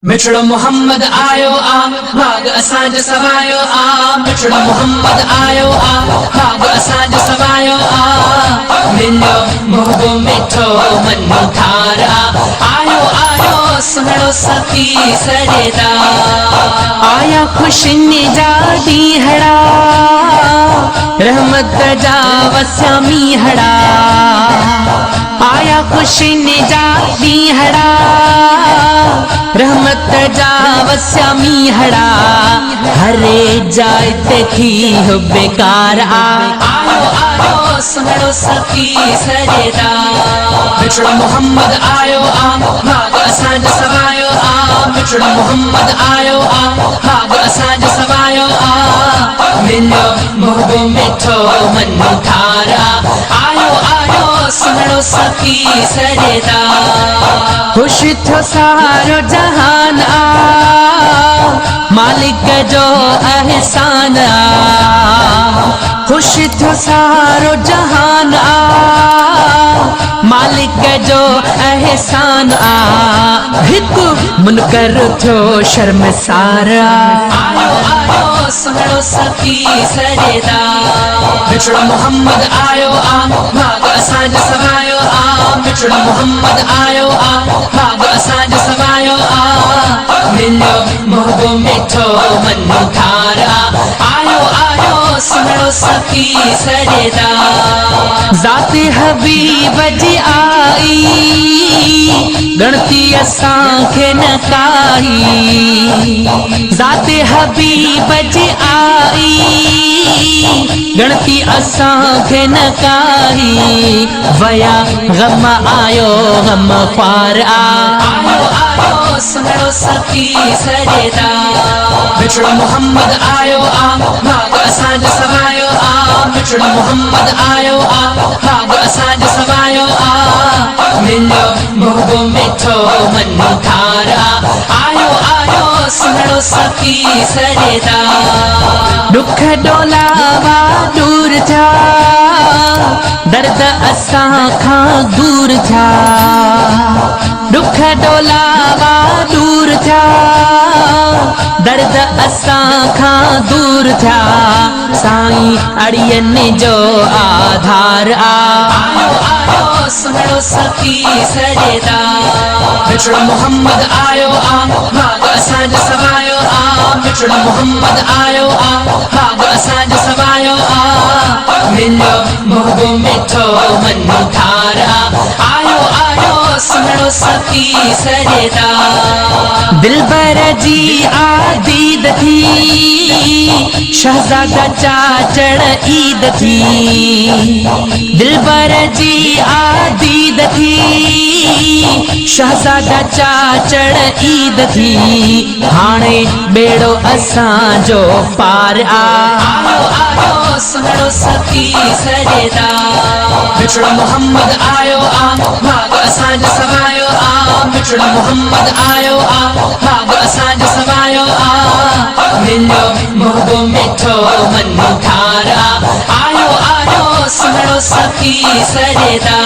मिठड़ो मोहम्मद आयो आ भाग असांज सवायो आ। मिठड़ो मोहम्मद आयो आ भाग असांज सवायो आ। मिलो मोहबो मिठो मनु थारा आयो आयो सुनो सती सरेदा। आया खुशिनी जा ॾींहड़ा रहमत जा वसिया मीहड़ा। आया खुशिनी जा ॾींहड़ा रहमत जा वसिया मीहड़ा। हरे जाय ते थी हो बेकार आयो आयो सुनो सती सरेदा। मिठड़ो मोहम्मद आयो आ भाग असांज सवायो आ। मिठड़ो मोहम्मद आयो आ भाग असांज सवायो आ। मिलो मोहबो मिठो मनु थारा आयो आयो सुनो सती सरेदा। खुश थो सारो जहान आ मालिक जो एहसान आ। खुश थो सारो जहान आ मालिक जो एहसान आ। हिकु मुनकर थो शर्मसार आयो आयो सुनो सती सरेदा। मिठड़ो मोहम्मद आयो आ भाग असांज सवायो आ। मिठड़ो मोहम्मद आयो आ भाग असांज सवायो आ। मिलो मोहबो मिठो मनु थारा आयो आयो सुनो सती सरेदा। ज़ाते हबीब जी आई गणती असांखे न काई। ज़ाते हबीब जी आई गणती असांखे न काई। वया गम आयो गम ख्वार आयो आयो सुनो सती सरेदा। मिठड़ो मोहम्मद आयो आ भाग असांज सवायो आ। मिठड़ो मोहम्मद आयो आ भाग असांज सवायो आ। मिलो मोहबो मिठो मनु थारा आयो आयो सुनो सती सरेदा। दुख डोलावा दूर था दर्द असां खां दूर था। दुख डोलावा दूर था दर्द असां खां दूर था। साईं अड़ियन जो आधार आयो आयो सुनो सती सरेदा। मिठड़ो मोहम्मद आयो आ भाग असांज सवायो आ। मिठड़ो मोहम्मद आयो आ भाग असांज सवायो आ। मिलो मोहबो मिठो मनु थारा आयो आयो सुनो सती सरेदा। दिलबर जी आदीद थी शहजादा चाचड़ ईद थी। दिलबर जी आदीद थी शहजादा चाचड़ ईद थी। हाणे बेड़ो असांजो पार आयो आयो सुनो सती सरेदा। मिठड़ो मोहम्मद आयो आ भाग असांज सवायो आ। मिठड़ो मोहम्मद आयो आ भाग असांज सवायो आ। मिलो मोहबो मिठो मनु थारा आयो आयो सुनो सती सरेदा।